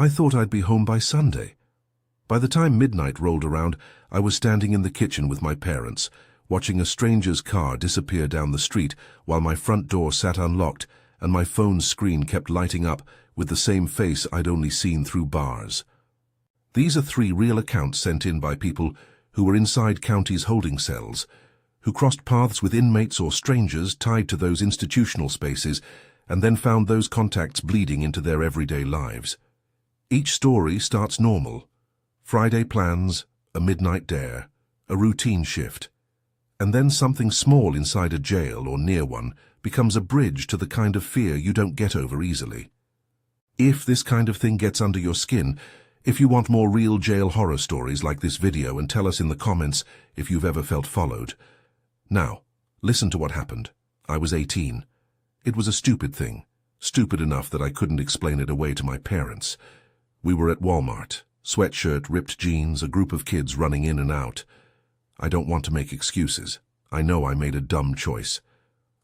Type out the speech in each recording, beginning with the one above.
I thought I'd be home by Sunday. By the time midnight rolled around, I was standing in the kitchen with my parents, watching a stranger's car disappear down the street while my front door sat unlocked and my phone's screen kept lighting up with the same face I'd only seen through bars. These are 3 real accounts sent in by people who were inside county's holding cells, who crossed paths with inmates or strangers tied to those institutional spaces and then found those contacts bleeding into their everyday lives. Each story starts normal. Friday plans, a midnight dare, a routine shift. And then something small inside a jail or near one becomes a bridge to the kind of fear you don't get over easily. If this kind of thing gets under your skin, if you want more real jail horror stories like this video, and tell us in the comments if you've ever felt followed. Now, listen to what happened. I was 18. It was a stupid thing. Stupid enough that I couldn't explain it away to my parents. We were at Walmart. Sweatshirt, ripped jeans, a group of kids running in and out. I don't want to make excuses. I know I made a dumb choice.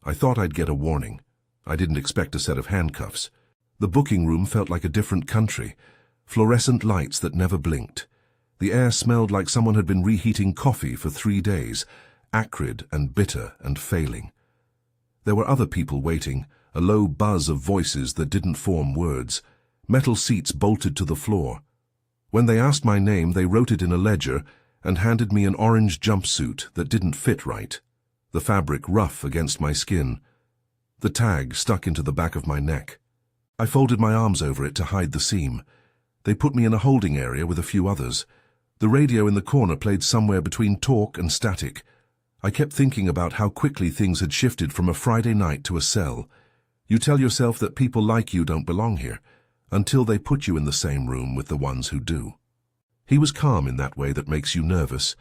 I thought I'd get a warning. I didn't expect a set of handcuffs. The booking room felt like a different country. Fluorescent lights that never blinked. The air smelled like someone had been reheating coffee for 3 days, acrid and bitter and failing. There were other people waiting, a low buzz of voices that didn't form words, metal seats bolted to the floor. When they asked my name, they wrote it in a ledger and handed me an orange jumpsuit that didn't fit right, the fabric rough against my skin. The tag stuck into the back of my neck. I folded my arms over it to hide the seam. They put me in a holding area with a few others. The radio in the corner played somewhere between talk and static. I kept thinking about how quickly things had shifted from a Friday night to a cell. You tell yourself that people like you don't belong here, until they put you in the same room with the ones who do. He was calm in that way that makes you nervous.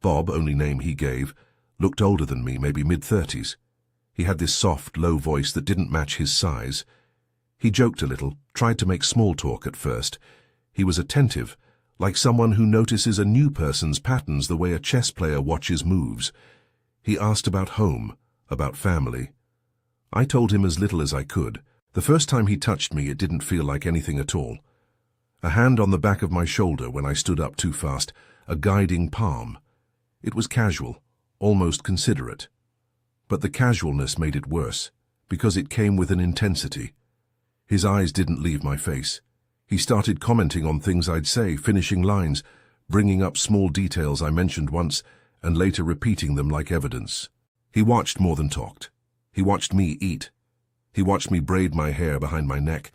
Bob, only name he gave, looked older than me, maybe mid-30s. He had this soft, low voice that didn't match his size. He joked a little, tried to make small talk at first. He was attentive, like someone who notices a new person's patterns the way a chess player watches moves. He asked about home, about family. I told him as little as I could. The first time he touched me, it didn't feel like anything at all. A hand on the back of my shoulder when I stood up too fast, a guiding palm. It was casual, almost considerate. But the casualness made it worse, because it came with an intensity. His eyes didn't leave my face. He started commenting on things I'd say, finishing lines, bringing up small details I mentioned once, and later repeating them like evidence. He watched more than talked. He watched me eat. He watched me braid my hair behind my neck.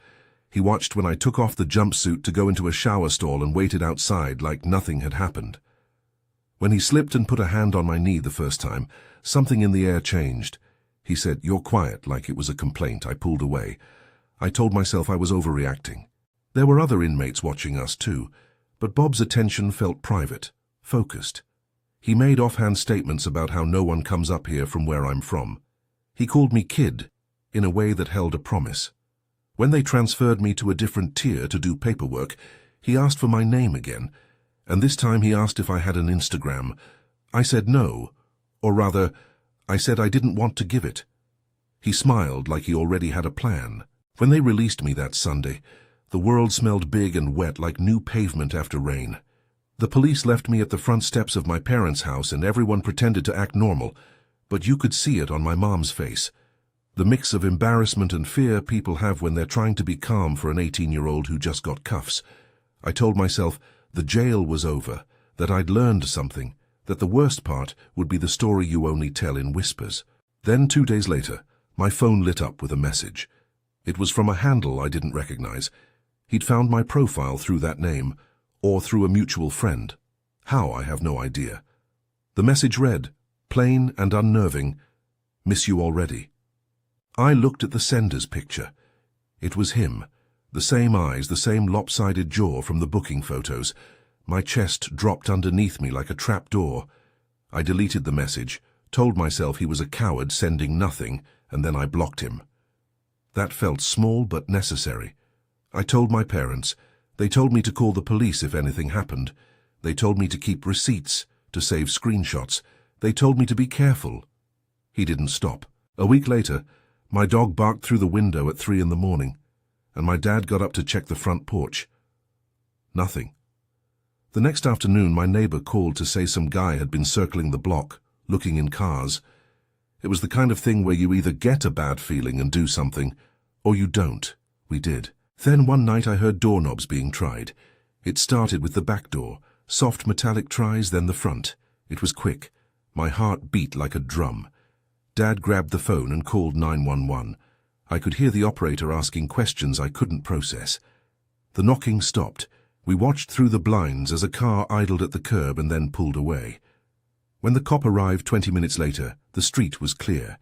He watched when I took off the jumpsuit to go into a shower stall and waited outside like nothing had happened. When he slipped and put a hand on my knee the first time, something in the air changed. He said, "You're quiet," like it was a complaint. I pulled away. I told myself I was overreacting. There were other inmates watching us too, but Bob's attention felt private, focused. He made offhand statements about how no one comes up here from where I'm from. He called me kid, in a way that held a promise. When they transferred me to a different tier to do paperwork, he asked for my name again, and this time he asked if I had an Instagram. I said no, or rather, I said I didn't want to give it. He smiled like he already had a plan. When they released me that Sunday, the world smelled big and wet like new pavement after rain. The police left me at the front steps of my parents' house and everyone pretended to act normal, but you could see it on my mom's face. The mix of embarrassment and fear people have when they're trying to be calm for an 18-year-old who just got cuffs. I told myself the jail was over, that I'd learned something, that the worst part would be the story you only tell in whispers. Then 2 days later, my phone lit up with a message. It was from a handle I didn't recognize. He'd found my profile through that name, or through a mutual friend. How, I have no idea. The message read, plain and unnerving, "Miss you already." I looked at the sender's picture. It was him, the same eyes, the same lopsided jaw from the booking photos. My chest dropped underneath me like a trap door. I deleted the message, told myself he was a coward sending nothing, and then I blocked him. That felt small but necessary. I told my parents. They told me to call the police if anything happened. They told me to keep receipts, to save screenshots. They told me to be careful. He didn't stop. A week later, my dog barked through the window at 3 in the morning, and my dad got up to check the front porch. Nothing. The next afternoon, my neighbor called to say some guy had been circling the block, looking in cars. It was the kind of thing where you either get a bad feeling and do something, or you don't. We did. Then one night I heard doorknobs being tried. It started with the back door, soft metallic tries, then the front. It was quick. My heart beat like a drum. Dad grabbed the phone and called 911. I could hear the operator asking questions I couldn't process. The knocking stopped. We watched through the blinds as a car idled at the curb and then pulled away. When the cop arrived 20 minutes later, the street was clear.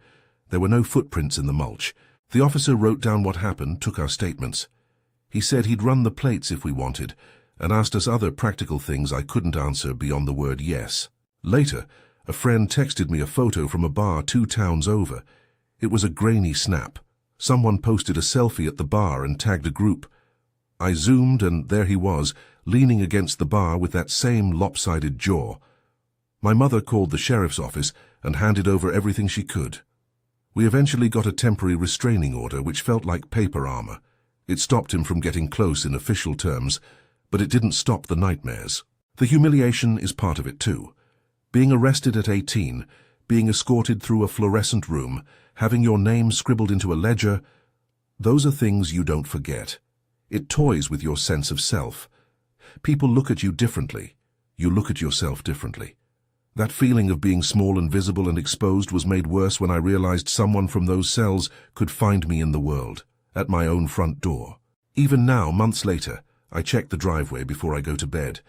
There were no footprints in the mulch. The officer wrote down what happened, took our statements. He said he'd run the plates if we wanted, and asked us other practical things I couldn't answer beyond the word yes. Later, a friend texted me a photo from a bar 2 towns over. It was a grainy snap. Someone posted a selfie at the bar and tagged a group. I zoomed, and there he was, leaning against the bar with that same lopsided jaw. My mother called the sheriff's office and handed over everything she could. We eventually got a temporary restraining order which felt like paper armor. It stopped him from getting close in official terms, but it didn't stop the nightmares. The humiliation is part of it too. Being arrested at 18, being escorted through a fluorescent room, having your name scribbled into a ledger, those are things you don't forget. It toys with your sense of self. People look at you differently. You look at yourself differently. That feeling of being small and visible and exposed was made worse when I realized someone from those cells could find me in the world, at my own front door. Even now, months later, I check the driveway before I go to bed.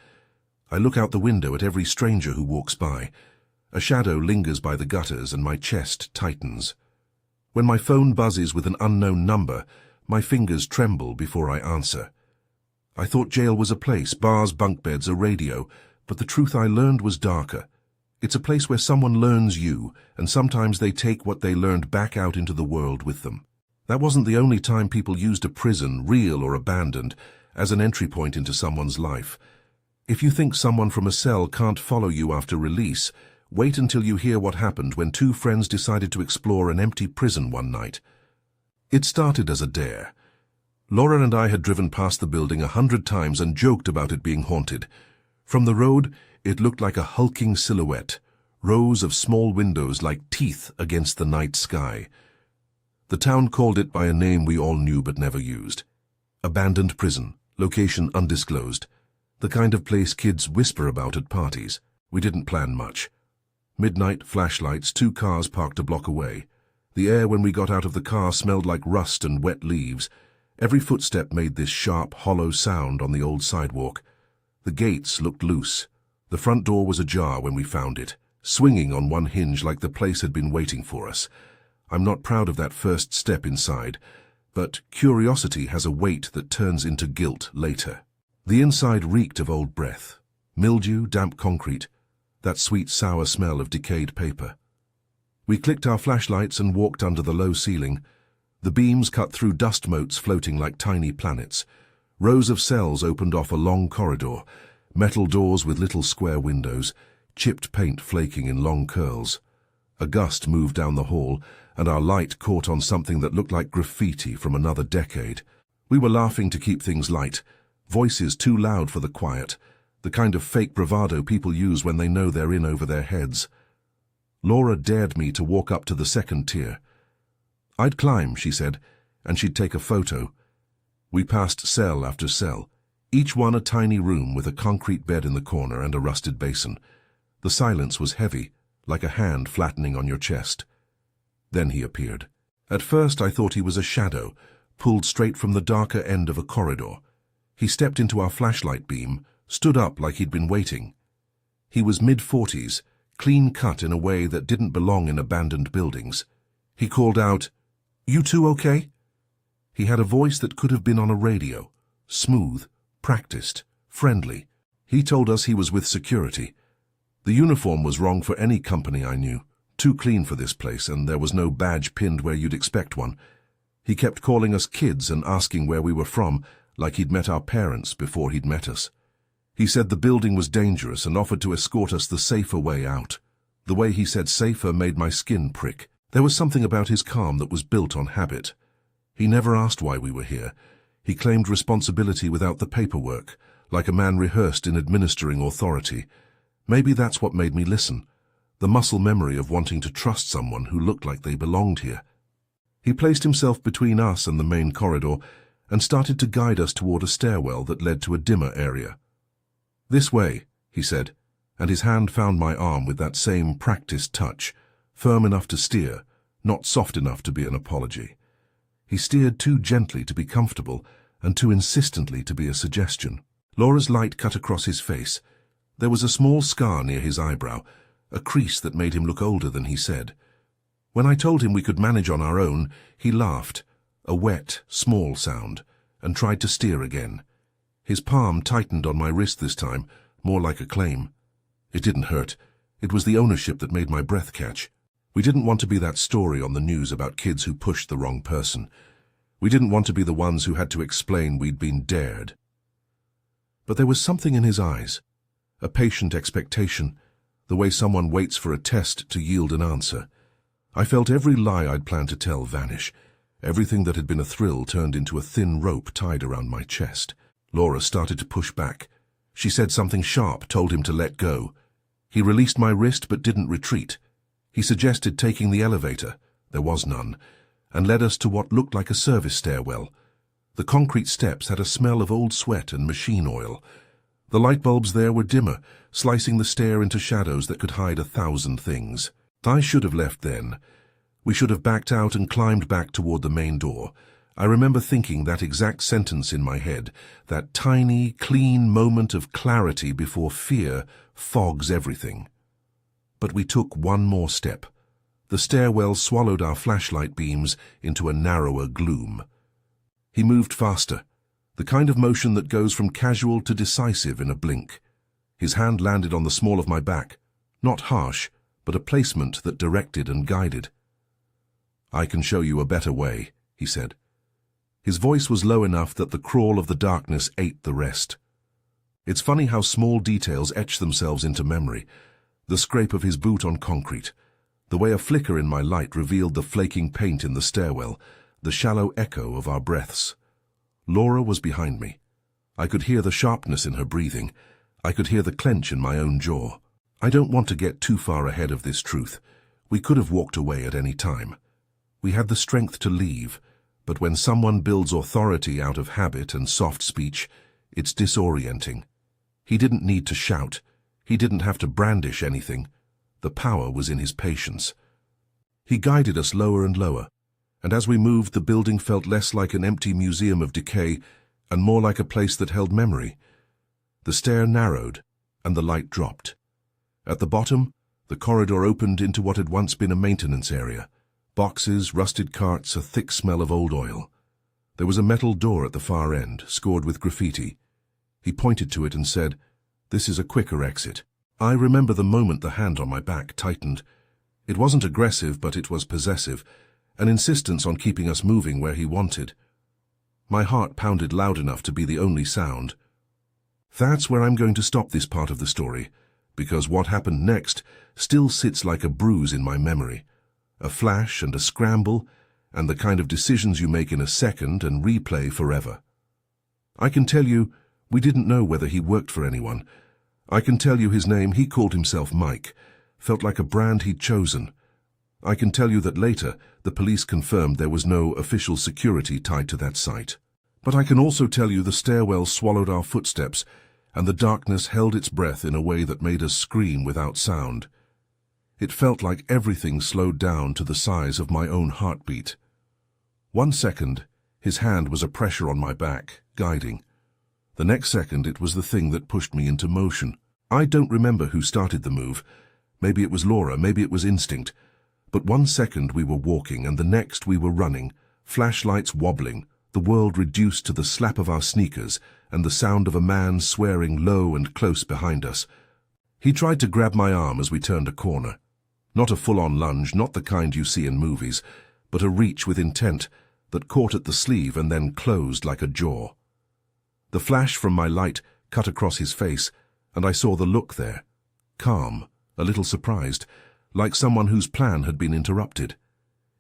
I look out the window at every stranger who walks by. A shadow lingers by the gutters and my chest tightens. When my phone buzzes with an unknown number, my fingers tremble before I answer. I thought jail was a place, bars, bunk beds, a radio, but the truth I learned was darker. It's a place where someone learns you, and sometimes they take what they learned back out into the world with them. That wasn't the only time people used a prison, real or abandoned, as an entry point into someone's life. If you think someone from a cell can't follow you after release, wait until you hear what happened when 2 friends decided to explore an empty prison one night. It started as a dare. Laura and I had driven past the building 100 times and joked about it being haunted. From the road, it looked like a hulking silhouette, rows of small windows like teeth against the night sky. The town called it by a name we all knew but never used. Abandoned prison, location undisclosed. The kind of place kids whisper about at parties. We didn't plan much. Midnight, flashlights, 2 cars parked a block away. The air when we got out of the car smelled like rust and wet leaves. Every footstep made this sharp, hollow sound on the old sidewalk. The gates looked loose. The front door was ajar when we found it, swinging on one hinge like the place had been waiting for us. I'm not proud of that first step inside, but curiosity has a weight that turns into guilt later. The inside reeked of old breath, mildew, damp concrete, that sweet sour smell of decayed paper. We clicked our flashlights and walked under the low ceiling. The beams cut through dust motes floating like tiny planets. Rows of cells opened off a long corridor, metal doors with little square windows, chipped paint flaking in long curls. A gust moved down the hall, and our light caught on something that looked like graffiti from another decade. We were laughing to keep things light, voices too loud for the quiet, the kind of fake bravado people use when they know they're in over their heads. Laura dared me to walk up to the second tier. I'd climb, she said, and she'd take a photo. We passed cell after cell, each one a tiny room with a concrete bed in the corner and a rusted basin. The silence was heavy, like a hand flattening on your chest. Then he appeared. At first I thought he was a shadow, pulled straight from the darker end of a corridor. He stepped into our flashlight beam, stood up like he'd been waiting. He was mid-40s, clean-cut in a way that didn't belong in abandoned buildings. He called out, "You two okay?" He had a voice that could have been on a radio, smooth, practiced, friendly. He told us he was with security. The uniform was wrong for any company I knew, too clean for this place, and there was no badge pinned where you'd expect one. He kept calling us kids and asking where we were from, like he'd met our parents before he'd met us. He said the building was dangerous and offered to escort us the safer way out. The way he said safer made my skin prick. There was something about his calm that was built on habit. He never asked why we were here. He claimed responsibility without the paperwork, like a man rehearsed in administering authority. Maybe that's what made me listen, the muscle memory of wanting to trust someone who looked like they belonged here. He placed himself between us and the main corridor and started to guide us toward a stairwell that led to a dimmer area. "This way," he said, and his hand found my arm with that same practiced touch, firm enough to steer, not soft enough to be an apology. He steered too gently to be comfortable and too insistently to be a suggestion. Laura's light cut across his face. There was a small scar near his eyebrow, a crease that made him look older than he said. When I told him we could manage on our own, he laughed, a wet, small sound, and tried to steer again. His palm tightened on my wrist this time, more like a claim. It didn't hurt. It was the ownership that made my breath catch. We didn't want to be that story on the news about kids who pushed the wrong person. We didn't want to be the ones who had to explain we'd been dared. But there was something in his eyes, a patient expectation, the way someone waits for a test to yield an answer. I felt every lie I'd planned to tell vanish. Everything that had been a thrill turned into a thin rope tied around my chest. Laura started to push back. She said something sharp, told him to let go. He released my wrist but didn't retreat. He suggested taking the elevator, there was none, and led us to what looked like a service stairwell. The concrete steps had a smell of old sweat and machine oil. The light bulbs there were dimmer, slicing the stair into shadows that could hide 1,000 things. I should have left then. We should have backed out and climbed back toward the main door. I remember thinking that exact sentence in my head, that tiny, clean moment of clarity before fear fogs everything. But we took one more step. The stairwell swallowed our flashlight beams into a narrower gloom. He moved faster, the kind of motion that goes from casual to decisive in a blink. His hand landed on the small of my back, not harsh, but a placement that directed and guided. "I can show you a better way," he said. His voice was low enough that the crawl of the darkness ate the rest. It's funny how small details etch themselves into memory. The scrape of his boot on concrete, the way a flicker in my light revealed the flaking paint in the stairwell, the shallow echo of our breaths. Laura was behind me. I could hear the sharpness in her breathing. I could hear the clench in my own jaw. I don't want to get too far ahead of this truth. We could have walked away at any time. We had the strength to leave, but when someone builds authority out of habit and soft speech, it's disorienting. He didn't need to shout. He didn't have to brandish anything. The power was in his patience. He guided us lower and lower, and as we moved, the building felt less like an empty museum of decay and more like a place that held memory. The stair narrowed, and the light dropped. At the bottom, the corridor opened into what had once been a maintenance area. Boxes, rusted carts, a thick smell of old oil. There was a metal door at the far end, scored with graffiti. He pointed to it and said, "This is a quicker exit." I remember the moment the hand on my back tightened. It wasn't aggressive, but it was possessive, an insistence on keeping us moving where he wanted. My heart pounded loud enough to be the only sound. That's where I'm going to stop this part of the story, because what happened next still sits like a bruise in my memory. A flash and a scramble, and the kind of decisions you make in a second and replay forever. I can tell you, we didn't know whether he worked for anyone. I can tell you his name, he called himself Mike, felt like a brand he'd chosen. I can tell you that later, the police confirmed there was no official security tied to that site. But I can also tell you the stairwell swallowed our footsteps, and the darkness held its breath in a way that made us scream without sound. It felt like everything slowed down to the size of my own heartbeat. 1 second, his hand was a pressure on my back, guiding. The next second, it was the thing that pushed me into motion. I don't remember who started the move. Maybe it was Laura, maybe it was instinct. But 1 second we were walking, and the next we were running, flashlights wobbling, the world reduced to the slap of our sneakers and the sound of a man swearing low and close behind us. He tried to grab my arm as we turned a corner. Not a full-on lunge, not the kind you see in movies, but a reach with intent that caught at the sleeve and then closed like a jaw. The flash from my light cut across his face, and I saw the look there. Calm, a little surprised, like someone whose plan had been interrupted.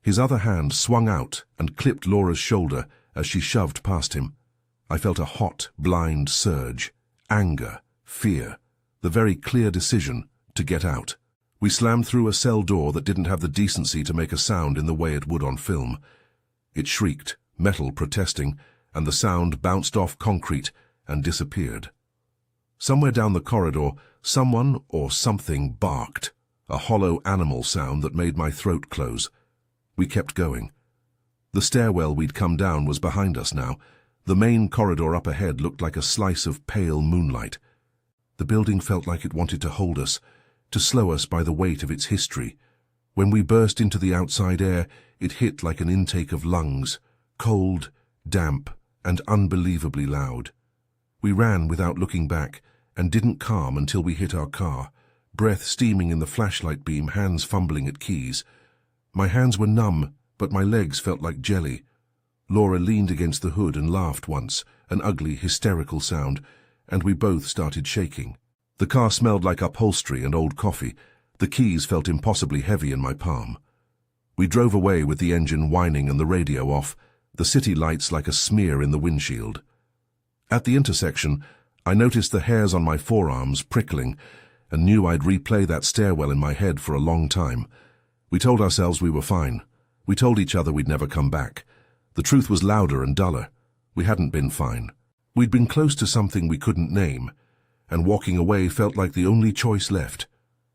His other hand swung out and clipped Laura's shoulder as she shoved past him. I felt a hot, blind surge. anger, fear, the very clear decision to get out. We slammed through a cell door that didn't have the decency to make a sound in the way it would on film. It shrieked, metal protesting, and the sound bounced off concrete and disappeared. Somewhere down the corridor, someone or something barked, a hollow animal sound that made my throat close. We kept going. The stairwell we'd come down was behind us now. The main corridor up ahead looked like a slice of pale moonlight. The building felt like it wanted to hold us, to slow us by the weight of its history. When we burst into the outside air, it hit like an intake of lungs, cold, damp, and unbelievably loud. We ran without looking back, and didn't calm until we hit our car, breath steaming in the flashlight beam, hands fumbling at keys. My hands were numb, but my legs felt like jelly. Laura leaned against the hood and laughed once, an ugly, hysterical sound, and we both started shaking. The car smelled like upholstery and old coffee. The keys felt impossibly heavy in my palm. We drove away with the engine whining and the radio off, the city lights like a smear in the windshield. At the intersection, I noticed the hairs on my forearms prickling and knew I'd replay that stairwell in my head for a long time. We told ourselves we were fine. We told each other we'd never come back. The truth was louder and duller. We hadn't been fine. We'd been close to something we couldn't name, and walking away felt like the only choice left.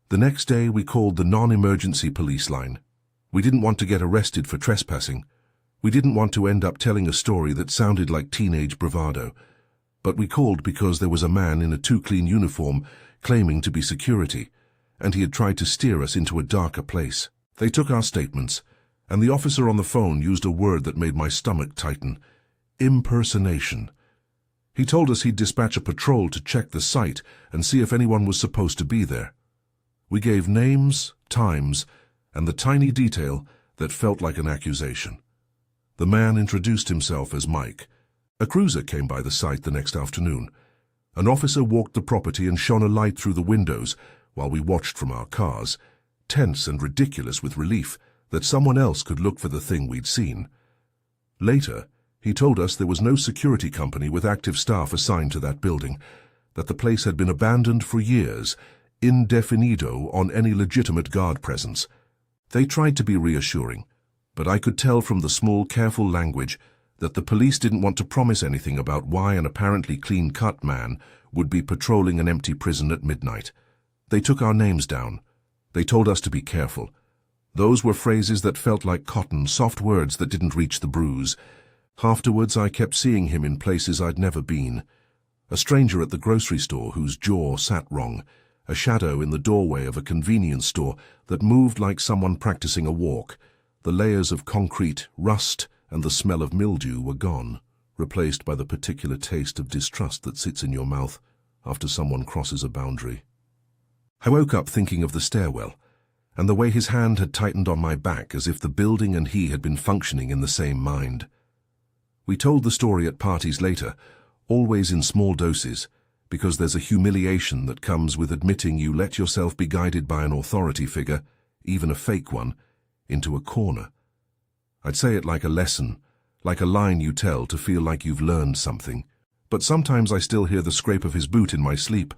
The next day we called the non-emergency police line. We didn't want to get arrested for trespassing. We didn't want to end up telling a story that sounded like teenage bravado. But we called because there was a man in a too-clean uniform claiming to be security, and he had tried to steer us into a darker place. They took our statements, and the officer on the phone used a word that made my stomach tighten: impersonation. He told us he'd dispatch a patrol to check the site and see if anyone was supposed to be there. We gave names, times, and the tiny detail that felt like an accusation. The man introduced himself as Mike. A cruiser came by the site the next afternoon. An officer walked the property and shone a light through the windows while we watched from our cars, tense and ridiculous with relief that someone else could look for the thing we'd seen. Later, he told us there was no security company with active staff assigned to that building, that the place had been abandoned for years, indefinido on any legitimate guard presence. They tried to be reassuring, but I could tell from the small, careful language that the police didn't want to promise anything about why an apparently clean-cut man would be patrolling an empty prison at midnight. They took our names down. They told us to be careful. Those were phrases that felt like cotton, soft words that didn't reach the bruise. Afterwards, I kept seeing him in places I'd never been. A stranger at the grocery store whose jaw sat wrong, a shadow in the doorway of a convenience store that moved like someone practicing a walk. The layers of concrete, rust, and the smell of mildew were gone, replaced by the particular taste of distrust that sits in your mouth after someone crosses a boundary. I woke up thinking of the stairwell, and the way his hand had tightened on my back as if the building and he had been functioning in the same mind. We told the story at parties later, always in small doses, because there's a humiliation that comes with admitting you let yourself be guided by an authority figure, even a fake one, into a corner. I'd say it like a lesson, like a line you tell to feel like you've learned something. But sometimes I still hear the scrape of his boot in my sleep,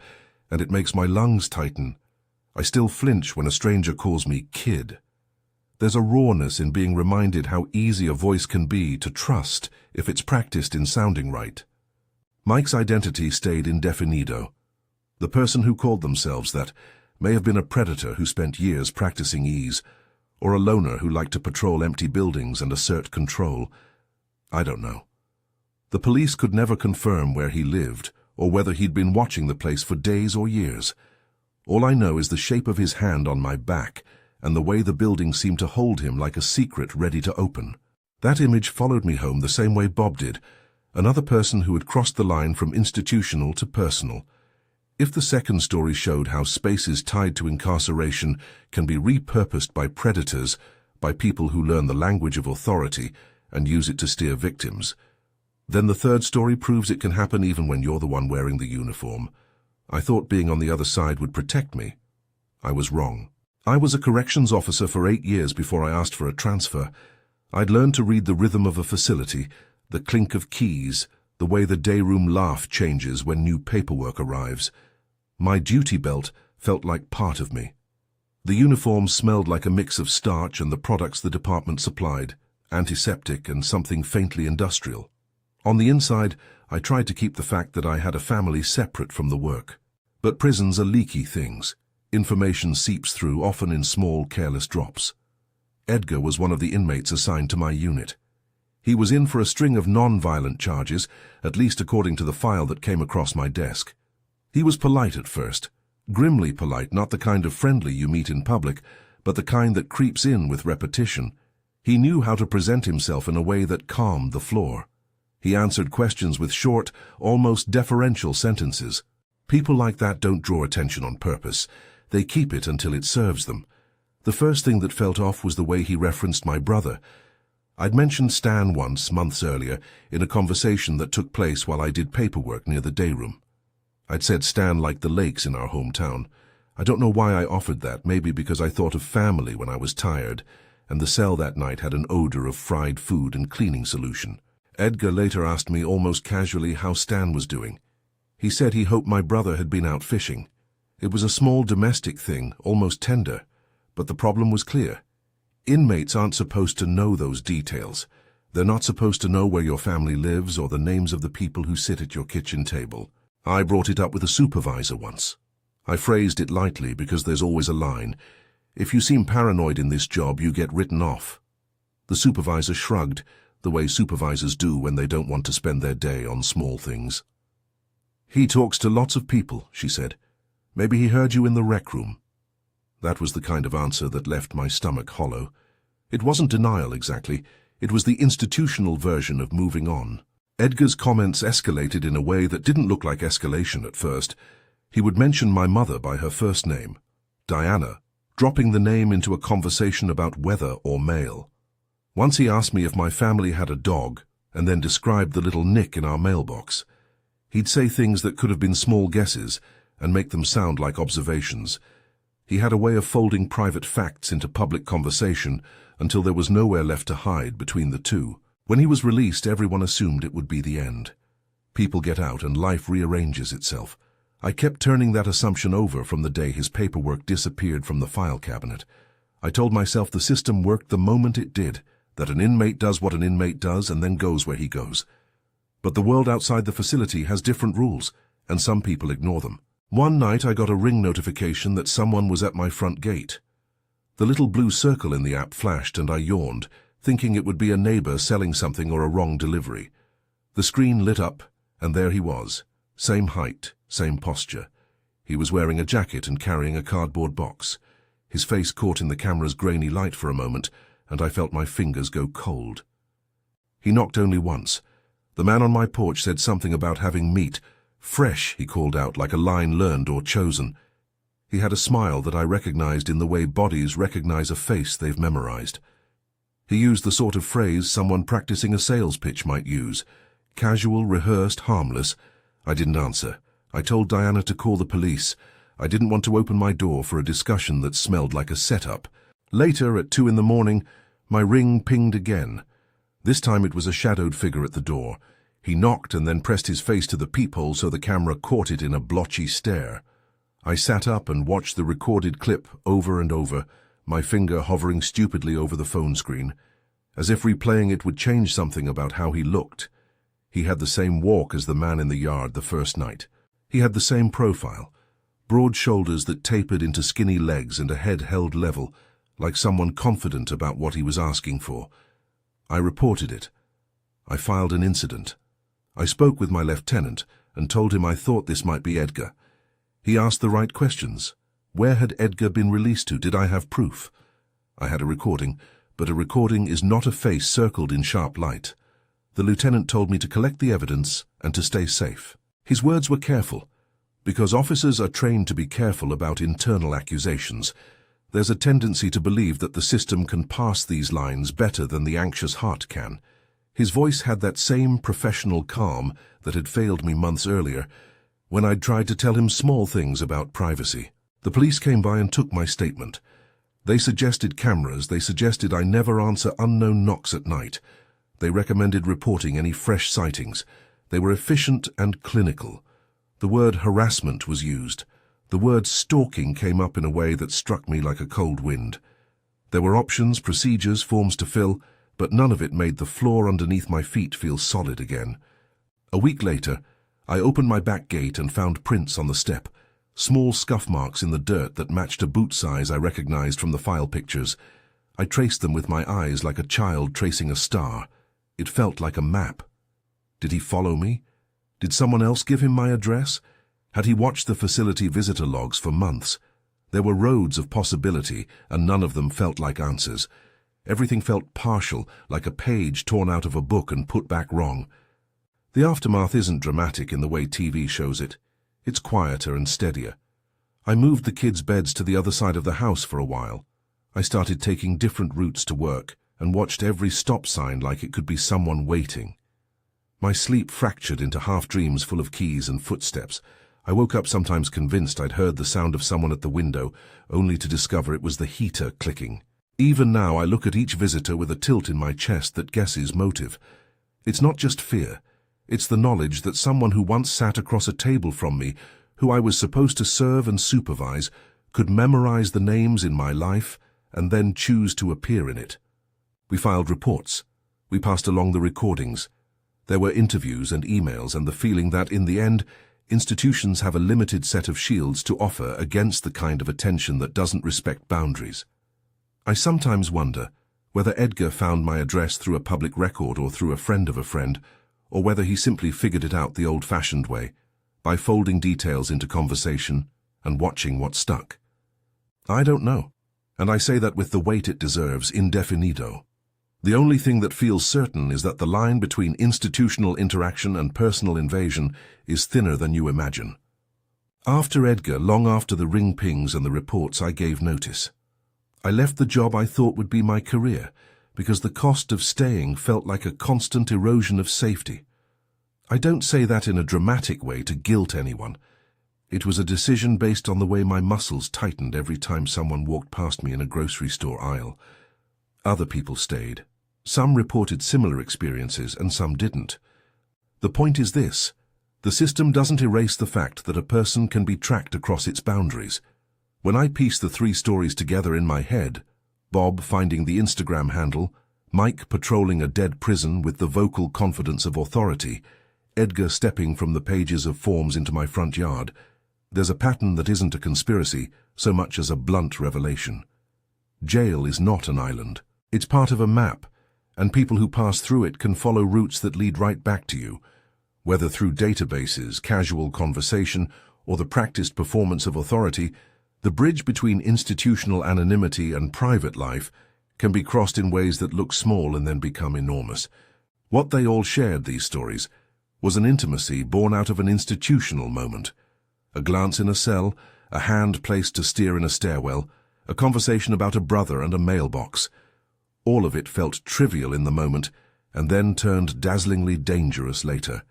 and it makes my lungs tighten. I still flinch when a stranger calls me kid. There's a rawness in being reminded how easy a voice can be to trust if it's practiced in sounding right. Mike's identity stayed indefinido. The person who called themselves that may have been a predator who spent years practicing ease, or a loner who liked to patrol empty buildings and assert control. I don't know. The police could never confirm where he lived or whether he'd been watching the place for days or years. All I know is the shape of his hand on my back and the way the building seemed to hold him like a secret ready to open. That image followed me home the same way Bob did, another person who had crossed the line from institutional to personal. If the second story showed how spaces tied to incarceration can be repurposed by predators, by people who learn the language of authority and use it to steer victims, then the third story proves it can happen even when you're the one wearing the uniform. I thought being on the other side would protect me. I was wrong. I was a corrections officer for 8 years before I asked for a transfer. I'd learned to read the rhythm of a facility, the clink of keys, the way the dayroom laugh changes when new paperwork arrives. My duty belt felt like part of me. The uniform smelled like a mix of starch and the products the department supplied, antiseptic and something faintly industrial. On the inside, I tried to keep the fact that I had a family separate from the work. But prisons are leaky things. Information seeps through, often in small, careless drops. Edgar was one of the inmates assigned to my unit. He was in for a string of non-violent charges, at least according to the file that came across my desk. He was polite at first. Grimly polite, not the kind of friendly you meet in public, but the kind that creeps in with repetition. He knew how to present himself in a way that calmed the floor. He answered questions with short, almost deferential sentences. People like that don't draw attention on purpose. They keep it until it serves them. The first thing that felt off was the way he referenced my brother. I'd mentioned Stan once, months earlier, in a conversation that took place while I did paperwork near the dayroom. I'd said Stan liked the lakes in our hometown. I don't know why I offered that, maybe because I thought of family when I was tired, and the cell that night had an odor of fried food and cleaning solution. Edgar later asked me almost casually how Stan was doing. He said he hoped my brother had been out fishing. It was a small domestic thing, almost tender, but the problem was clear. Inmates aren't supposed to know those details. They're not supposed to know where your family lives or the names of the people who sit at your kitchen table. I brought it up with a supervisor once. I phrased it lightly because there's always a line. If you seem paranoid in this job, you get written off. The supervisor shrugged, the way supervisors do when they don't want to spend their day on small things. He talks to lots of people, she said. Maybe he heard you in the rec room. That was the kind of answer that left my stomach hollow. It wasn't denial exactly. It was the institutional version of moving on. Edgar's comments escalated in a way that didn't look like escalation at first. He would mention my mother by her first name, Diana, dropping the name into a conversation about whether or mail. Once he asked me if my family had a dog, and then described the little nick in our mailbox. He'd say things that could have been small guesses, and make them sound like observations. He had a way of folding private facts into public conversation until there was nowhere left to hide between the two. When he was released, everyone assumed it would be the end. People get out and life rearranges itself. I kept turning that assumption over from the day his paperwork disappeared from the file cabinet. I told myself the system worked the moment it did, that an inmate does what an inmate does and then goes where he goes. But the world outside the facility has different rules, and some people ignore them. One night I got a ring notification that someone was at my front gate. The little blue circle in the app flashed and I yawned, thinking it would be a neighbor selling something or a wrong delivery. The screen lit up, and there he was. Same height, same posture. He was wearing a jacket and carrying a cardboard box. His face caught in the camera's grainy light for a moment, and I felt my fingers go cold. He knocked only once. The man on my porch said something about having meat. Fresh, he called out, like a line learned or chosen. He had a smile that I recognized in the way bodies recognize a face they've memorized. He used the sort of phrase someone practicing a sales pitch might use. Casual, rehearsed, harmless. I didn't answer. I told Diana to call the police. I didn't want to open my door for a discussion that smelled like a setup. Later, at 2 in the morning, my ring pinged again. This time it was a shadowed figure at the door. He knocked and then pressed his face to the peephole so the camera caught it in a blotchy stare. I sat up and watched the recorded clip over and over, my finger hovering stupidly over the phone screen, as if replaying it would change something about how he looked. He had the same walk as the man in the yard the first night. He had the same profile, broad shoulders that tapered into skinny legs and a head held level, like someone confident about what he was asking for. I reported it. I filed an incident. I spoke with my lieutenant and told him I thought this might be Edgar. He asked the right questions. Where had Edgar been released to? Did I have proof? I had a recording, but a recording is not a face circled in sharp light. The lieutenant told me to collect the evidence and to stay safe. His words were careful, because officers are trained to be careful about internal accusations. There's a tendency to believe that the system can pass these lines better than the anxious heart can. His voice had that same professional calm that had failed me months earlier, when I'd tried to tell him small things about privacy. The police came by and took my statement. They suggested cameras. They suggested I never answer unknown knocks at night. They recommended reporting any fresh sightings. They were efficient and clinical. The word harassment was used. The word stalking came up in a way that struck me like a cold wind. There were options, procedures, forms to fill, but none of it made the floor underneath my feet feel solid again. A week later, I opened my back gate and found prints on the step, small scuff marks in the dirt that matched a boot size I recognized from the file pictures. I traced them with my eyes like a child tracing a star. It felt like a map. Did he follow me? Did someone else give him my address? Had he watched the facility visitor logs for months? There were roads of possibility, and none of them felt like answers. Everything felt partial, like a page torn out of a book and put back wrong. The aftermath isn't dramatic in the way TV shows it. It's quieter and steadier. I moved the kids' beds to the other side of the house for a while. I started taking different routes to work and watched every stop sign like it could be someone waiting. My sleep fractured into half-dreams full of keys and footsteps. I woke up sometimes convinced I'd heard the sound of someone at the window, only to discover it was the heater clicking. Even now I look at each visitor with a tilt in my chest that guesses motive. It's not just fear. It's the knowledge that someone who once sat across a table from me, who I was supposed to serve and supervise, could memorize the names in my life and then choose to appear in it. We filed reports. We passed along the recordings. There were interviews and emails and the feeling that, in the end, institutions have a limited set of shields to offer against the kind of attention that doesn't respect boundaries. I sometimes wonder whether Edgar found my address through a public record or through a friend of a friend, or whether he simply figured it out the old-fashioned way, by folding details into conversation and watching what stuck. I don't know, and I say that with the weight it deserves, indefinido. The only thing that feels certain is that the line between institutional interaction and personal invasion is thinner than you imagine. After Edgar, long after the ring pings and the reports, I gave notice. I left the job I thought would be my career, because the cost of staying felt like a constant erosion of safety. I don't say that in a dramatic way to guilt anyone. It was a decision based on the way my muscles tightened every time someone walked past me in a grocery store aisle. Other people stayed. Some reported similar experiences and some didn't. The point is this: the system doesn't erase the fact that a person can be tracked across its boundaries. When I piece the three stories together in my head, Bob finding the Instagram handle, Mike patrolling a dead prison with the vocal confidence of authority, Edgar stepping from the pages of forms into my front yard, there's a pattern that isn't a conspiracy so much as a blunt revelation. Jail is not an island. It's part of a map, and people who pass through it can follow routes that lead right back to you, whether through databases, casual conversation, or the practiced performance of authority. The bridge between institutional anonymity and private life can be crossed in ways that look small and then become enormous. What they all shared, these stories, was an intimacy born out of an institutional moment. A glance in a cell, a hand placed to steer in a stairwell, a conversation about a brother and a mailbox. All of it felt trivial in the moment and then turned dazzlingly dangerous later.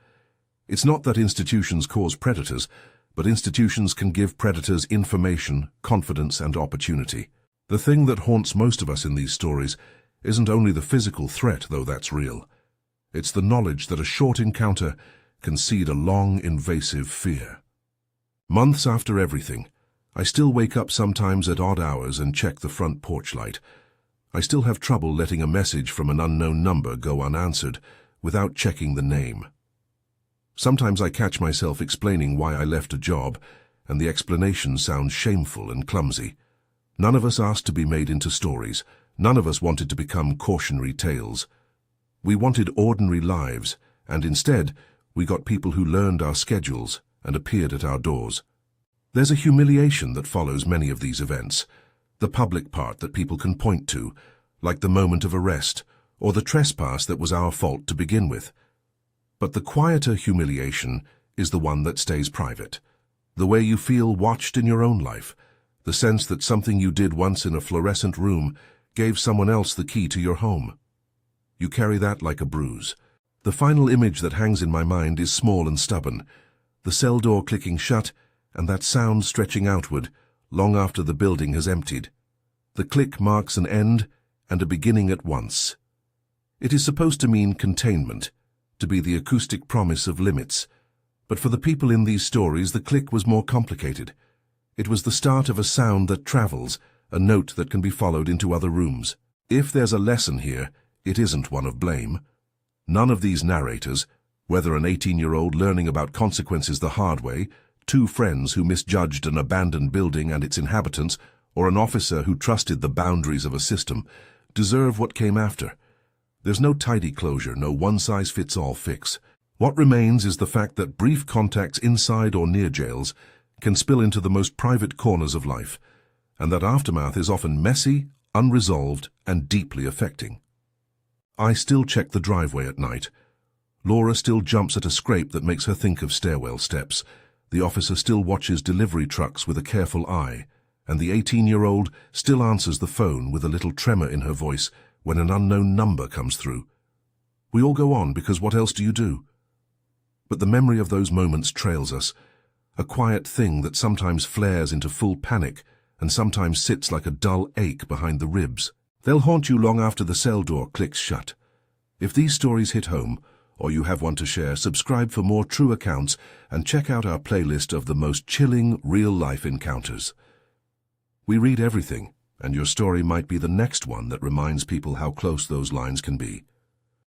It's not that institutions cause predators, but institutions can give predators information, confidence, and opportunity. The thing that haunts most of us in these stories isn't only the physical threat, though that's real. It's the knowledge that a short encounter can seed a long, invasive fear. Months after everything, I still wake up sometimes at odd hours and check the front porch light. I still have trouble letting a message from an unknown number go unanswered without checking the name. Sometimes I catch myself explaining why I left a job, and the explanation sounds shameful and clumsy. None of us asked to be made into stories. None of us wanted to become cautionary tales. We wanted ordinary lives, and instead, we got people who learned our schedules and appeared at our doors. There's a humiliation that follows many of these events, the public part that people can point to, like the moment of arrest, or the trespass that was our fault to begin with. But the quieter humiliation is the one that stays private. The way you feel watched in your own life, the sense that something you did once in a fluorescent room gave someone else the key to your home. You carry that like a bruise. The final image that hangs in my mind is small and stubborn, the cell door clicking shut and that sound stretching outward long after the building has emptied. The click marks an end and a beginning at once. It is supposed to mean containment, to be the acoustic promise of limits. But for the people in these stories, the click was more complicated. It was the start of a sound that travels, a note that can be followed into other rooms. If there's a lesson here, it isn't one of blame. None of these narrators, whether an 18-year-old learning about consequences the hard way, two friends who misjudged an abandoned building and its inhabitants, or an officer who trusted the boundaries of a system, deserve what came after. There's no tidy closure, no one-size-fits-all fix. What remains is the fact that brief contacts inside or near jails can spill into the most private corners of life, and that aftermath is often messy, unresolved, and deeply affecting. I still check the driveway at night. Laura still jumps at a scrape that makes her think of stairwell steps. The officer still watches delivery trucks with a careful eye, and the 18-year-old still answers the phone with a little tremor in her voice when an unknown number comes through. We all go on because what else do you do? But the memory of those moments trails us, a quiet thing that sometimes flares into full panic and sometimes sits like a dull ache behind the ribs. They'll haunt you long after the cell door clicks shut. If these stories hit home, or you have one to share, subscribe for more true accounts and check out our playlist of the most chilling real-life encounters. We read everything, and your story might be the next one that reminds people how close those lines can be.